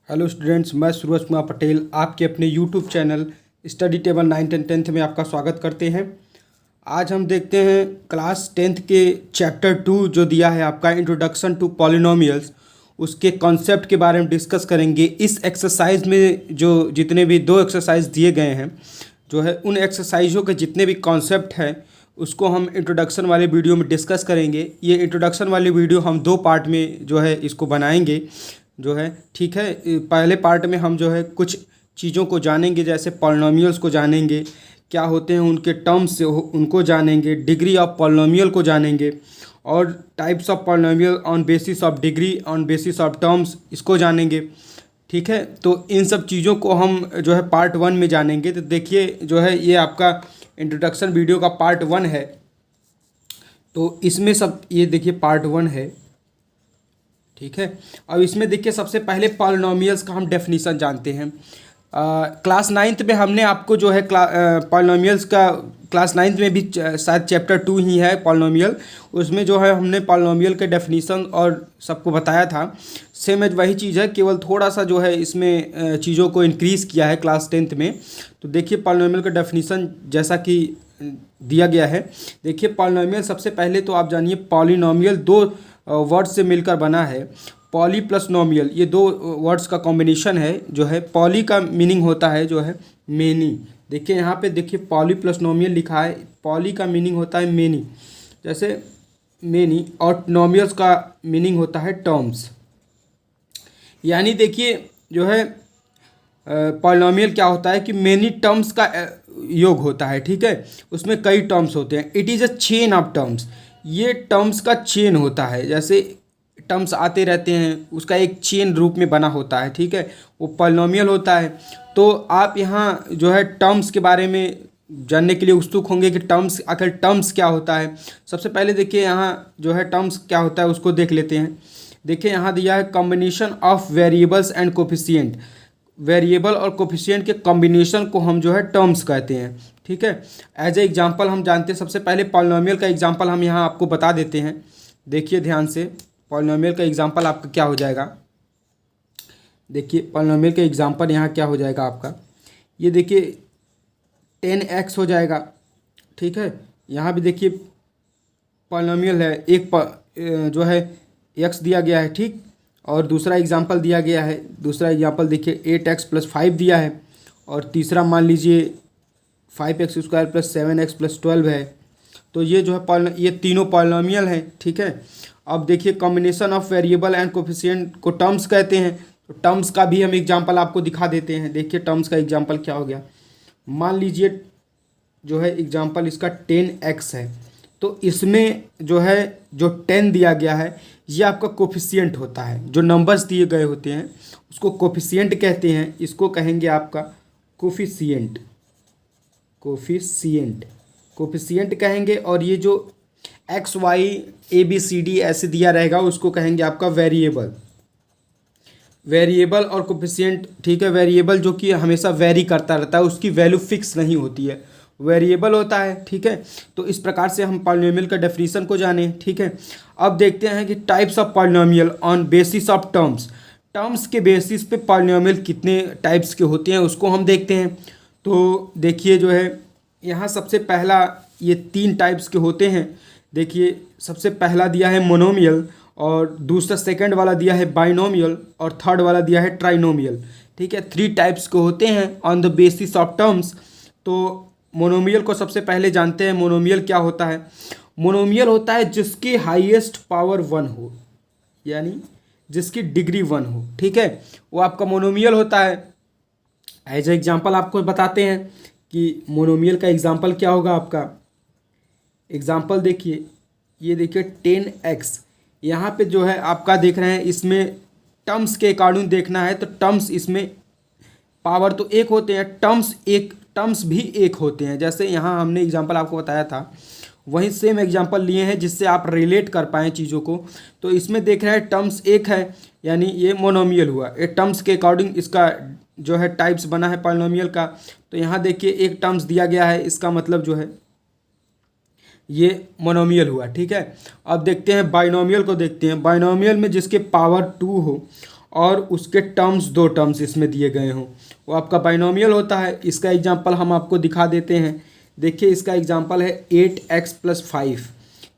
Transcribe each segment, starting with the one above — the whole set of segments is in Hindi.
हेलो स्टूडेंट्स, मैं सूरज कुमार पटेल आपके अपने YouTube channel study table 9th and 10th में आपका स्वागत करते हैं। आज हम देखते हैं क्लास 10th के चैप्टर 2 जो दिया है आपका इंट्रोडक्शन टू पॉलिनोमियल्स, उसके कॉन्सेप्ट के बारे में डिस्कस करेंगे। इस एक्सरसाइज में जो जितने भी 2 एक्सरसाइज दिए गए हैं जो है उन एक्सरसाइजों के जितने भी कॉन्सेप्ट हैं उसको हम इंट्रोडक्शन वाले वीडियो में डिस्कस करेंगे। ये इंट्रोडक्शन वाली वीडियो हम 2 पार्ट में जो है इसको बनाएंगे जो है, ठीक है। पहले पार्ट में हम जो है कुछ चीज़ों को जानेंगे, जैसे पॉलिनोमियल्स को जानेंगे, क्या होते हैं उनके टर्म्स उनको जानेंगे, डिग्री ऑफ पॉलिनोमियल को जानेंगे और types of polynomial on basis of degree on basis of terms इसको जानेंगे, ठीक है। तो इन सब चीज़ों को हम जो है पार्ट 1 में जानेंगे। तो देखिए जो है ये आपका इंट्रोडक्शन वीडियो का पार्ट 1 है। तो इसमें सब ये देखिए पार्ट 1 है, ठीक है। अब इसमें देखिए सबसे पहले पॉलिनोमियल्स का हम डेफिनीशन जानते हैं। क्लास 9th में हमने आपको जो है पॉलिनोमियल्स का क्लास 9th में भी शायद चैप्टर 2 ही है पॉलिनोमियल, उसमें जो है हमने पॉलिनोमियल के डेफिनीशन और सबको बताया था। सेम एज वही चीज़ है, केवल थोड़ा सा जो है इसमें चीज़ों को इंक्रीज़ किया है क्लास 10th में। तो देखिए पॉलिनोमियल का डेफिनीशन जैसा कि दिया गया है। देखिए पॉलिनोमियल सबसे पहले तो आप जानिए पॉलिनोमियल 2 वर्ड से मिलकर बना है। पॉली प्लस नोमियल, ये 2 वर्ड्स का कॉम्बिनेशन है जो है। पॉली का मीनिंग होता है जो है मेनी। देखिए यहाँ पे देखिए पॉली प्लस नोमियल लिखा है, पॉली का मीनिंग होता है मेनी, जैसे मेनी, और नोमियल्स का मीनिंग होता है टर्म्स। यानी देखिए जो है पॉलिनोमियल क्या होता है कि मेनी टर्म्स का योग होता है, ठीक है। उसमें कई टर्म्स होते हैं। It is a chain of terms, ये टर्म्स का चेन होता है। जैसे टर्म्स आते रहते हैं, उसका एक चेन रूप में बना होता है, ठीक है, वो पॉलिनोमियल होता है। तो आप यहाँ जो है टर्म्स के बारे में जानने के लिए उत्सुक होंगे कि टर्म्स, आखिर टर्म्स क्या होता है। सबसे पहले देखिए यहाँ जो है टर्म्स क्या होता है उसको देख लेते हैं। देखिए यहाँ दिया है combination of variables and coefficient. Variable और कोफिशिएंट के कॉम्बिनेशन को हम जो है टर्म्स कहते हैं, ठीक है। एज ए एग्जांपल हम जानते हैं, सबसे पहले पॉलिनोमियल का एग्जांपल हम यहाँ आपको बता देते हैं। देखिए ध्यान से, पॉलिनोमियल का एग्जांपल आपका क्या हो जाएगा। देखिए पॉलिनोमियल का एग्जांपल यहाँ क्या हो जाएगा आपका, ये देखिए 10x हो जाएगा, ठीक है। यहाँ भी देखिए पॉलिनोमियल है, एक जो है x दिया गया है, ठीक, और दूसरा एग्जांपल दिया गया है। दूसरा एग्जांपल देखिए 8x + 5 दिया है, और तीसरा मान लीजिए 5x² + 7x + 12 है। तो ये जो है ये तीनों पॉलिनोमियल हैं, ठीक है। अब देखिए combination of variable and coefficient को टर्म्स कहते हैं। तो टर्म्स का भी हम एग्जांपल आपको दिखा देते हैं। देखिए टर्म्स का एग्जांपल क्या हो गया, मान लीजिए जो है एग्जांपल इसका 10x है। तो इसमें जो है जो 10 दिया गया है ये आपका कोफिशिएंट होता है। जो नंबर्स दिए गए होते हैं उसको कोफिशिएंट कहते हैं, इसको कहेंगे आपका कोफिशिएंट। कोफिशिएंट कोफिशिएंट कहेंगे। और ये जो x y a b c d ऐसे दिया रहेगा उसको कहेंगे आपका वेरिएबल। वेरिएबल और कोफिशिएंट, ठीक है। वेरिएबल जो कि हमेशा वेरी करता रहता है, उसकी वैल्यू फिक्स नहीं होती है, वेरिएबल होता है, ठीक है। तो इस प्रकार से हम पॉलिनोमियल का डेफिनेशन को जाने, ठीक है। अब देखते हैं कि types of polynomial on basis of terms. Terms के बेसिस पे पॉलिनोमियल कितने टाइप्स के होते हैं उसको हम देखते हैं। तो देखिए जो है यहाँ सबसे पहला ये 3 टाइप्स के होते हैं। देखिए सबसे पहला दिया है मोनोमियल, और दूसरा सेकंड वाला दिया है बाइनोमियल, और थर्ड वाला दिया है ट्राइनोमियल, ठीक है। 3 टाइप्स के होते हैं on the basis of terms. तो मोनोमियल को सबसे पहले जानते हैं। मोनोमियल क्या होता है, मोनोमियल होता है जिसकी हाईएस्ट पावर 1 हो, यानी जिसकी डिग्री 1 हो, ठीक है, वो आपका मोनोमियल होता है। एज एग्जांपल आपको बताते हैं कि मोनोमियल का एग्जांपल क्या होगा आपका। एग्जांपल देखिए, ये देखिए 10x, यहाँ पे जो है आपका देख रहे हैं, इसमें टर्म्स के अकॉर्डिंग देखना है तो टर्म्स इसमें पावर तो 1 होते हैं, टर्म्स भी 1 होते हैं। जैसे यहाँ हमने एग्जांपल आपको बताया था, वहीं सेम एग्जांपल लिए हैं जिससे आप रिलेट कर पाएँ चीज़ों को। तो इसमें देख रहे हैं टर्म्स 1 है, यानी ये मोनोमियल हुआ। ये टर्म्स के अकॉर्डिंग इसका जो है टाइप्स बना है पॉलिनोमियल का। तो यहाँ देखिए एक टर्म्स दिया गया है, इसका मतलब जो है ये मोनोमियल हुआ, ठीक है। अब देखते हैं बाइनोमियल को, देखते हैं बाइनोमियल में जिसके पावर 2 हो और उसके टर्म्स, दो टर्म्स इसमें दिए गए हों, वो आपका बाइनोमियल होता है। इसका एग्जांपल हम आपको दिखा देते हैं। देखिए इसका एग्जांपल है 8x+5।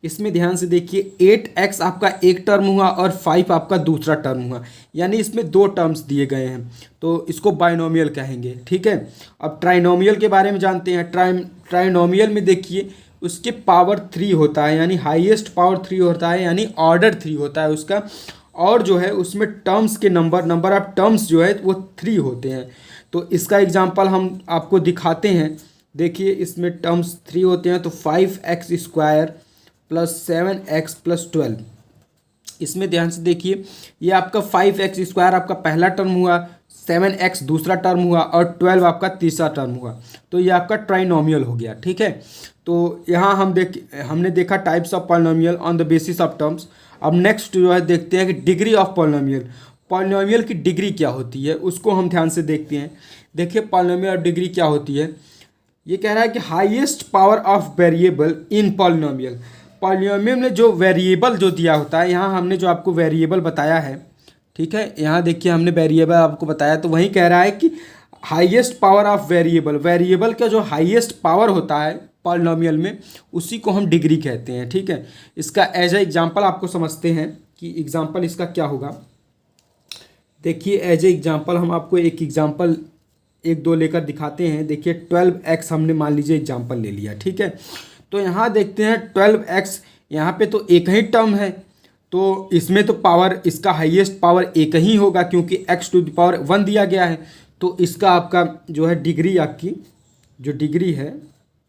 इसमें ध्यान से देखिए, 8x आपका एक टर्म हुआ और 5 आपका दूसरा टर्म हुआ, यानी इसमें दो टर्म्स दिए गए हैं, तो इसको बाइनोमियल कहेंगे। ठीक है, अब ट्राइनोमियल के बारे में जानते हैं। ट्राइनोमियल में देखिए उसके पावर 3 होता है, यानी हाईएस्ट पावर 3 होता है, यानी ऑर्डर 3 होता है उसका, और जो है उसमें टर्म्स के नंबर ऑफ टर्म्स जो है वो 3 होते हैं। तो इसका एग्जांपल हम आपको दिखाते हैं। देखिए इसमें टर्म्स 3 होते हैं, तो 5x² + 7x+12। इसमें ध्यान से देखिए, ये आपका 5x² आपका पहला टर्म हुआ, 7x दूसरा टर्म हुआ और 12 आपका तीसरा टर्म हुआ, तो ये आपका ट्राइनोमियल हो गया। ठीक है, तो यहाँ हमने देखा types of polynomial on the basis of terms. अब नेक्स्ट जो है देखते हैं कि डिग्री ऑफ पॉलिनोमियल। पॉलिनोमियल की डिग्री क्या होती है उसको हम ध्यान से देखते हैं। देखिए पॉलिनोमियल ऑफ डिग्री क्या होती है। ये कह रहा है कि highest power of variable in polynomial. Polynomial में जो वेरिएबल जो दिया होता है, यहाँ हमने जो आपको वेरिएबल बताया है, ठीक है, यहाँ देखिए हमने वेरिएबल आपको बताया, तो वहीं कह रहा है कि highest power of variable, variable का जो हाईएस्ट पावर होता है पॉलिनोमियल में, उसी को हम डिग्री कहते हैं। ठीक है, इसका एज ए एग्जांपल आपको समझते हैं कि एग्जांपल इसका क्या होगा। देखिए एज ए एग्जांपल हम आपको एक एग्जांपल 1-2 लेकर दिखाते हैं। देखिए 12x हमने मान लीजिए एग्जांपल ले लिया। ठीक है, तो यहाँ देखते हैं 12x, यहाँ पे तो एक ही टर्म है, तो इसमें तो पावर, इसका हाईएस्ट पावर एक ही होगा क्योंकि x⁴ दिया गया है, तो इसका आपका जो है डिग्री, आपकी जो डिग्री है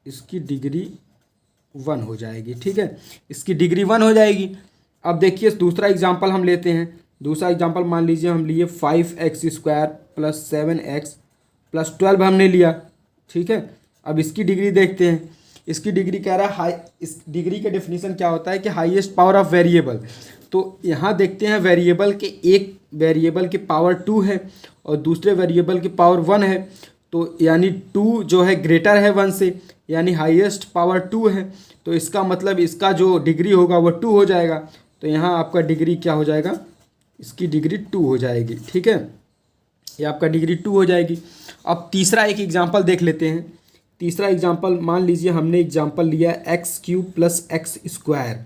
इसकी डिग्री 1 हो जाएगी। ठीक है, इसकी डिग्री 1 हो जाएगी। अब देखिए दूसरा एग्जांपल हम लेते हैं। दूसरा एग्जांपल मान लीजिए हम लिए 5x² + 7x+12 हमने लिया। ठीक है, अब इसकी डिग्री देखते हैं। इसकी डिग्री कह रहा है इस डिग्री का डेफिनेशन क्या होता है कि हाईएस्ट पावर ऑफ वेरिएबल। तो यहाँ देखते हैं वेरिएबल के, एक वेरिएबल की पावर 2 है और दूसरे वेरिएबल की पावर 1 है, तो यानी 2 जो है ग्रेटर है 1 से, यानी हाईएस्ट पावर 2 है, तो इसका मतलब इसका जो डिग्री होगा वो 2 हो जाएगा। तो यहाँ आपका डिग्री क्या हो जाएगा, इसकी डिग्री 2 हो जाएगी। ठीक है, ये आपका डिग्री 2 हो जाएगी। अब तीसरा एक एग्जांपल देख लेते हैं। तीसरा एग्जांपल मान लीजिए हमने एग्जांपल लिया x³ + x²।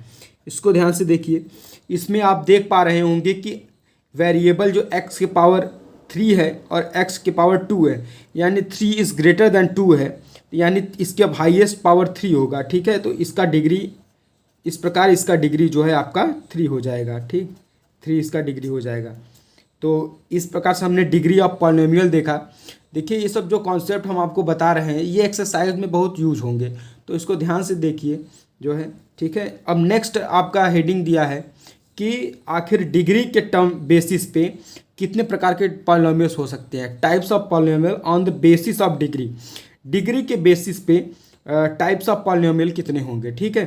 इसको ध्यान से देखिए, इसमें आप देख पा रहे होंगे कि वेरिएबल जो x की पावर 3 है और x की पावर 2 है, यानी 3 इज़ ग्रेटर देन 2 है, यानी इसके अब हाईएस्ट पावर 3 होगा। ठीक है, तो इसका डिग्री इस प्रकार, इसका डिग्री जो है आपका 3 हो जाएगा। ठीक, 3 इसका डिग्री हो जाएगा। तो इस प्रकार से हमने डिग्री ऑफ पॉलिनोमियल देखा। देखिए ये सब जो कॉन्सेप्ट हम आपको बता रहे हैं ये एक्सरसाइज में बहुत यूज होंगे, तो इसको ध्यान से देखिए जो है। ठीक है, अब नेक्स्ट आपका हेडिंग दिया है कि आखिर डिग्री के टर्म बेसिस पे कितने प्रकार के पॉलिनोमियल्स हो सकते हैं। Types of polynomial on the basis of degree. Degree के बेसिस पे टाइप्स ऑफ पॉलिनोमियल कितने होंगे। ठीक है,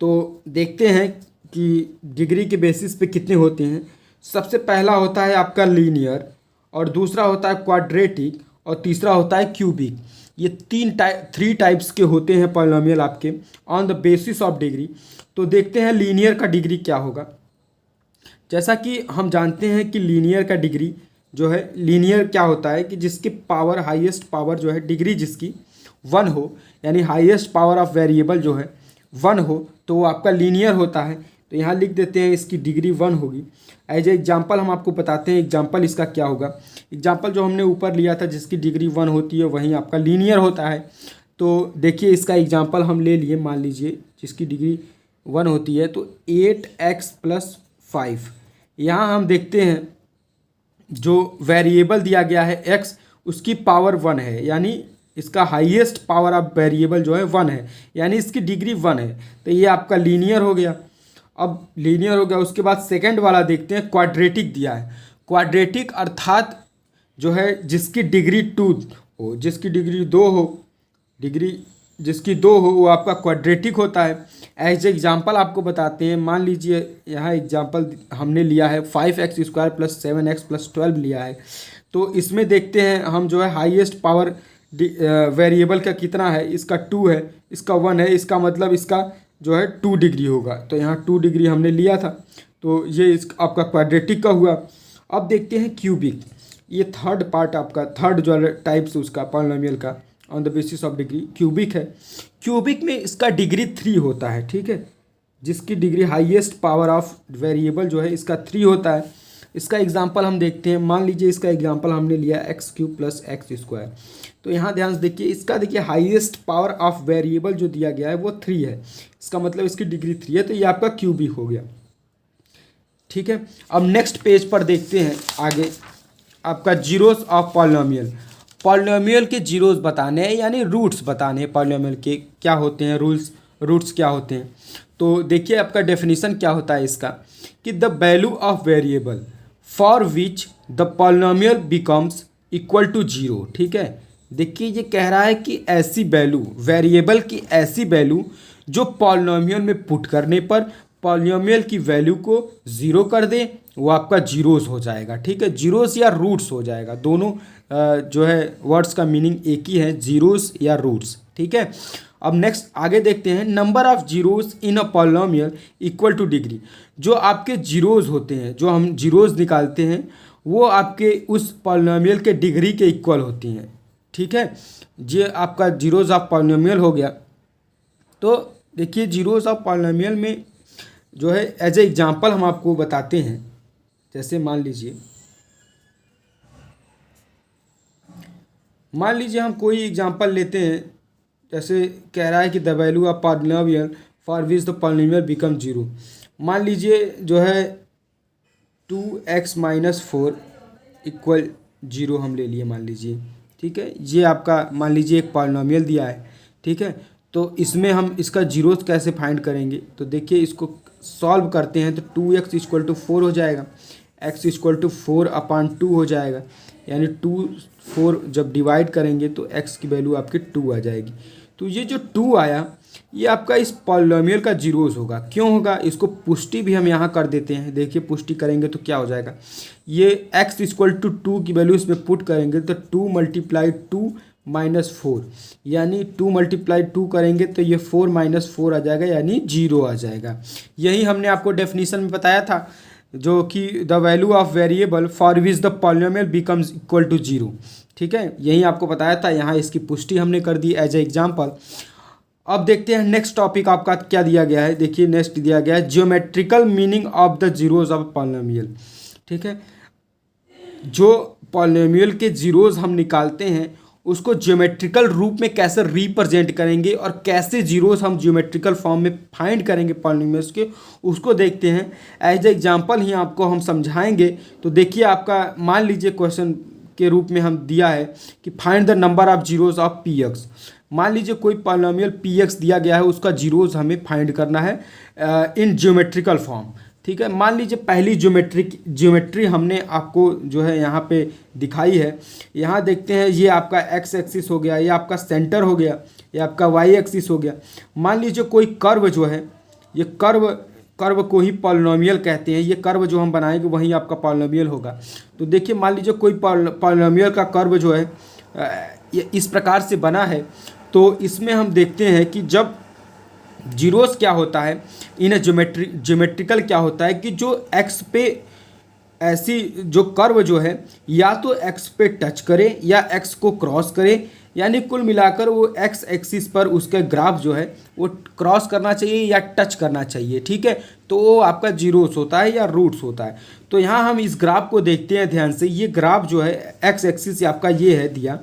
तो देखते हैं कि डिग्री के बेसिस पे कितने होते हैं। सबसे पहला होता है आपका लीनियर, और दूसरा होता है क्वाड्रेटिक, और तीसरा होता है क्यूबिक। ये 3 टाइप्स के होते हैं पॉलिनोमियल आपके on the basis of degree. तो देखते हैं लीनियर का डिग्री क्या होगा। जैसा कि हम जानते हैं कि लीनियर का डिग्री जो है, लीनियर क्या होता है कि जिसकी पावर, हाईएस्ट पावर जो है, डिग्री जिसकी 1 हो, यानी हाईएस्ट पावर ऑफ वेरिएबल जो है 1 हो, तो वो आपका लीनियर होता है। तो यहाँ लिख देते हैं इसकी डिग्री 1 होगी। एज ए एग्जाम्पल हम आपको बताते हैं एग्जाम्पल इसका क्या होगा। एग्जाम्पल जो हमने ऊपर लिया था जिसकी डिग्री 1 होती है वहीं आपका लीनियर होता है। तो देखिए इसका एग्जाम्पल हम ले लिए, मान लीजिए जिसकी डिग्री 1 होती है, तो 8x+5। यहाँ हम देखते हैं जो वेरिएबल दिया गया है x, उसकी पावर 1 है, यानी इसका हाईएस्ट पावर ऑफ वेरिएबल जो है 1 है, यानी इसकी डिग्री 1 है, तो ये आपका लीनियर हो गया। अब लीनियर हो गया, उसके बाद सेकंड वाला देखते हैं, क्वाड्रेटिक दिया है। क्वाड्रेटिक अर्थात जो है जिसकी डिग्री 2 हो, जिसकी डिग्री 2 हो, डिग्री जिसकी 2 हो वो आपका क्वाड्रेटिक होता है। एज एग्जांपल आपको बताते हैं, मान लीजिए यहाँ एग्जांपल हमने लिया है 5x² + 7x+12 लिया है। तो इसमें देखते हैं हम जो है हाईएस्ट पावर वेरिएबल का कितना है, इसका 2 है, इसका 1 है, इसका मतलब इसका जो है 2 डिग्री होगा। तो यहाँ 2 डिग्री हमने लिया था, तो ये आपका क्वाड्रेटिक का हुआ। अब देखते हैं क्यूबिक। ये थर्ड पार्ट आपका, थर्ड जो टाइप्स उसका पॉलिनोमियल का on the basis of degree cubic है। क्यूबिक में इसका डिग्री 3 होता है, ठीक है, जिसकी degree highest power of variable जो है इसका 3 होता है। इसका एग्जांपल हम देखते हैं। मान लीजिए इसका एग्जांपल हमने लिया x³ + x²। तो यहाँ ध्यान से देखिए, इसका देखिए हाईएस्ट पावर ऑफ वेरिएबल जो दिया गया है वो 3 है। इसका मतलब इसकी डिग्री 3 है, तो ये आपका क्यूबिक हो गया, ठीक है। अब नेक्स्ट पेज पर देखते हैं आगे, आपका जीरोस ऑफ पॉलिनोमियल। पॉलिनोमियल के जीरोस बताने हैं, यानी रूट्स बताने हैं पॉलिनोमियल के, क्या होते हैं रूट्स क्या होते हैं। तो देखिए आपका डेफिनेशन क्या होता है इसका, कि the value of variable for which the polynomial becomes equal to 0, ठीक है। देखिए ये कह रहा है कि ऐसी वैल्यू, वेरिएबल की ऐसी वैल्यू जो पॉलिनोमियल में पुट करने पर पॉलिनोमियल की वैल्यू को 0 कर दे, वो आपका जीरोस हो जाएगा, ठीक है। जीरोस या रूट्स हो जाएगा, दोनों जो है वर्ड्स का मीनिंग एक ही है, जीरोस या रूट्स, ठीक है। अब नेक्स्ट आगे देखते हैं, number of zeros in a polynomial equal two degree. जो आपके जीरोस होते हैं, जो हम जीरोस निकालते हैं, वो आपके उस पॉलिनोमियल के डिग्री के इक्वल होती हैं, ठीक है। ये आपका जीरोस ऑफ पॉलिनोमियल हो गया। तो देखिए जीरोस ऑफ पॉलिनोमियल में जो है एज ए एग्जाम्पल हम आपको बताते हैं। जैसे मान लीजिए हम कोई एग्जाम्पल लेते हैं। जैसे कह रहा है कि the value of polynomial for which the polynomial become 0। मान लीजिए जो है 2x - 4 = 0 हम ले लिए, मान लीजिए, ठीक है। ये आपका मान लीजिए एक पॉलिनोमियल दिया है, ठीक है। तो इसमें हम इसका जीरोस कैसे फाइंड करेंगे, तो देखिए इसको सॉल्व करते हैं तो 2x = 4 हो जाएगा, x = 4/2 हो जाएगा, यानी 2 4 जब डिवाइड करेंगे तो x की वैल्यू आपकी 2 आ जाएगी। तो ये जो 2 आया, ये आपका इस पॉलिनोमियल का जीरोस होगा। क्यों होगा, इसको पुष्टि भी हम यहाँ कर देते हैं। देखिए पुष्टि करेंगे तो क्या हो जाएगा, ये x = 2 की वैल्यू इसमें पुट करेंगे तो 2 × 2 - 4, यानी 2 × 2 करेंगे तो ये 4 - 4 आ जाएगा, यानी 0 आ जाएगा। यही हमने आपको डेफिनेशन में बताया था, जो कि the value of variable for which the polynomial becomes equal to 0, ठीक है। यही आपको बताया था, यहाँ इसकी पुष्टि हमने कर दी एज ए एग्जाम्पल। अब देखते हैं नेक्स्ट टॉपिक आपका क्या दिया गया है। देखिए नेक्स्ट दिया गया है geometrical meaning of the zeros of polynomial, ठीक है। जो पॉलिनोमियल के जीरोस हम निकालते हैं उसको ज्योमेट्रिकल रूप में कैसे रिप्रेजेंट करेंगे और कैसे जीरोस हम ज्योमेट्रिकल फॉर्म में फाइंड करेंगे पॉलिनोमियल्स के, उसको देखते हैं। एज ए एग्जांपल ही आपको हम समझाएंगे। तो देखिए आपका मान लीजिए क्वेश्चन के रूप में हम दिया है कि find the number of zeros of px। मान लीजिए कोई पॉलिनोमियल px दिया गया है, उसका जीरोस हमें फाइंड करना है इन ज्योमेट्रिकल फॉर्म, ठीक है। मान लीजिए पहली ज्योमेट्री हमने आपको जो है यहाँ पे दिखाई है। यहाँ देखते हैं, ये आपका x एक्सिस हो गया, ये आपका सेंटर हो गया, ये आपका y एक्सिस हो गया। मान लीजिए कोई कर्व जो है, ये कर्व को ही पॉलिनोमियल कहते हैं। ये कर्व जो हम बनाएंगे वही आपका पॉलिनोमियल होगा। तो देखिए मान लीजिए कोई पॉलिनोमियल का कर्व जो है ये इस प्रकार से बना है। तो इसमें हम देखते हैं कि जब जीरोस क्या होता है इन ज्योमेट्रिकल क्या होता है, कि जो एक्स पे ऐसी जो कर्व जो है या तो एक्स पे टच करे या एक्स को क्रॉस करे, यानी कुल मिलाकर वो एक्स एक्सिस पर उसके ग्राफ जो है वो क्रॉस करना चाहिए या टच करना चाहिए, ठीक है। तो वो आपका जीरोस होता है या रूट्स होता है। तो यहाँ हम इस ग्राफ को देखते हैं ध्यान से। ये ग्राफ जो है एक्स एक्सिस आपका ये है दिया,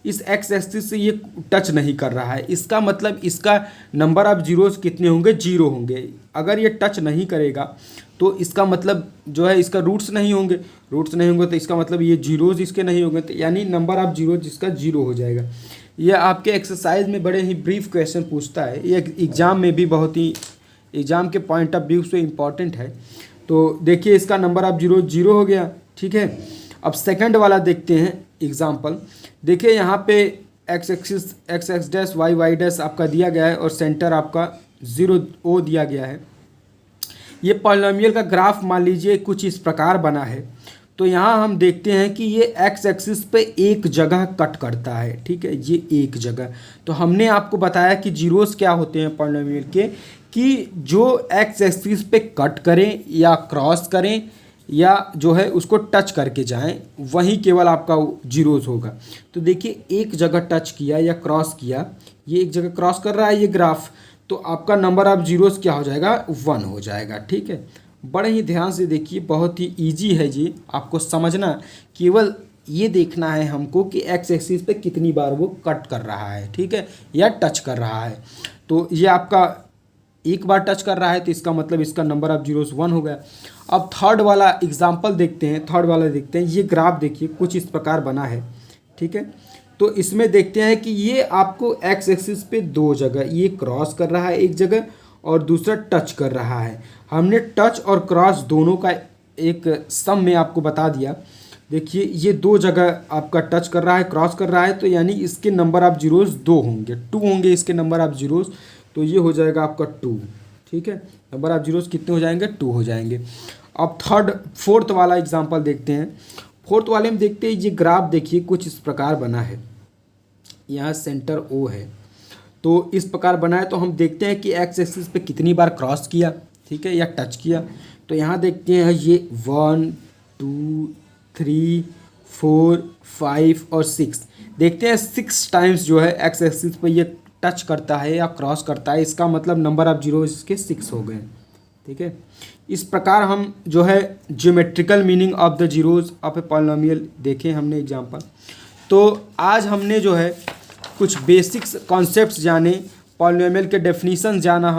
इस एक्स एक्सिस से ये टच नहीं कर रहा है। इसका मतलब इसका नंबर ऑफ जीरोस कितने होंगे, 0 होंगे। अगर ये टच नहीं करेगा तो इसका मतलब जो है इसका रूट्स नहीं होंगे तो इसका मतलब ये जीरोस इसके नहीं होंगे, तो यानी नंबर ऑफ जीरोस इसका 0 हो जाएगा। ये आपके एक्सरसाइज में बड़े ही ब्रीफ क्वेश्चन पूछता है, ये एग्ज़ाम में भी बहुत ही एग्ज़ाम के पॉइंट ऑफ व्यू से इम्पॉर्टेंट है। तो देखिए इसका नंबर ऑफ जीरो 0 हो गया, ठीक है। अब सेकंड वाला देखते हैं एग्जाम्पल। देखिए यहाँ पे x axis x dash y dash आपका दिया गया है और सेंटर आपका 0 O दिया गया है। ये पॉलिनोमियल का ग्राफ मान लीजिए कुछ इस प्रकार बना है। तो यहाँ हम देखते हैं कि ये एक्स एक्सिस पे एक जगह कट करता है, ठीक है, ये एक जगह। तो हमने आपको बताया कि जीरोस क्या होते हैं पॉलिनोमियल के, कि जो एक्स एक्सिस पे कट करें या क्रॉस करें या जो है उसको टच करके जाएं, वहीं केवल आपका जीरोस होगा। तो देखिए एक जगह टच किया या क्रॉस किया, ये एक जगह क्रॉस कर रहा है ये ग्राफ, तो आपका नंबर ऑफ जीरोस क्या हो जाएगा, 1 हो जाएगा। ठीक है, बड़े ही ध्यान से देखिए, बहुत ही ईजी है जी, आपको समझना केवल ये देखना है हमको कि एक्स एक्सिस पे कितनी बार वो कट कर रहा है, ठीक है, या टच कर रहा है। तो ये आपका एक बार टच कर रहा है तो इसका मतलब इसका नंबर ऑफ जीरोस 1 हो गया। अब थर्ड वाला एग्जांपल देखते हैं, थर्ड वाला देखते हैं। ये ग्राफ देखिए कुछ इस प्रकार बना है, ठीक है। तो इसमें देखते हैं कि ये आपको एक्स एक्सिस पे 2 जगह ये क्रॉस कर रहा है एक जगह और दूसरा टच कर रहा है। हमने टच और क्रॉस दोनों का एक सम में आपको बता दिया। देखिए ये 2 जगह आपका टच कर रहा है, क्रॉस कर रहा है, तो यानी इसके नंबर ऑफ जीरोस 2 होंगे, 2 होंगे इसके नंबर ऑफ जीरोस। तो ये हो जाएगा आपका 2, ठीक है। नंबर ऑफ जीरोस कितने हो जाएंगे, 2 हो जाएंगे। अब फोर्थ वाला एग्जांपल देखते हैं। फोर्थ वाले में देखते हैं, ये ग्राफ देखिए कुछ इस प्रकार बना है, यहाँ सेंटर ओ है, तो इस प्रकार बना है। तो हम देखते हैं कि एक्स एक्सिस पे कितनी बार क्रॉस किया, ठीक है, या टच किया। तो यहाँ देखते हैं ये 1 2 3 4 5 और 6, देखते हैं 6 टाइम्स जो है एक्स एक्सिस पे ये टच करता है या क्रॉस करता है, इसका मतलब नंबर ऑफ जीरो इसके 6 हो गए, ठीक है। इस प्रकार हम जो है geometrical meaning of the zeros of a polynomial देखें हमने एग्जांपल। तो आज हमने जो है कुछ बेसिक्स कॉन्सेप्ट्स जाने, पॉलिनोमियल के डेफिनीशन जाना,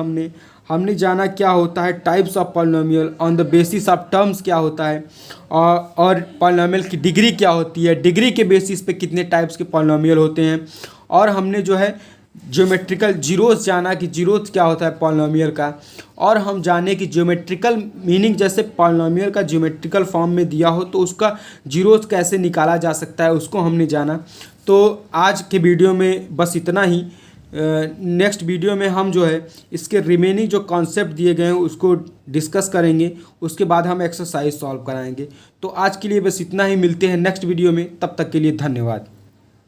हमने जाना क्या होता है types of polynomial on the basis of terms क्या होता है, और पॉलिनोमियल की डिग्री क्या होती है, डिग्री के बेसिस पे कितने टाइप्स के पॉलिनोमियल होते हैं। और हमने जो है ज्योमेट्रिकल जीरोस जाना कि जीरोस क्या होता है पॉलिनोमियल का, और हम जाने कि ज्योमेट्रिकल मीनिंग जैसे पॉलिनोमियल का ज्योमेट्रिकल फॉर्म में दिया हो तो उसका जीरोस कैसे निकाला जा सकता है, उसको हमने जाना। तो आज के वीडियो में बस इतना ही। नेक्स्ट वीडियो में हम जो है इसके रिमेनिंग जो कॉन्सेप्ट दिए गए हैं उसको डिस्कस करेंगे, उसके बाद हम एक्सरसाइज सॉल्व कराएंगे। तो आज के लिए बस इतना ही, मिलते हैं नेक्स्ट वीडियो में, तब तक के लिए धन्यवाद।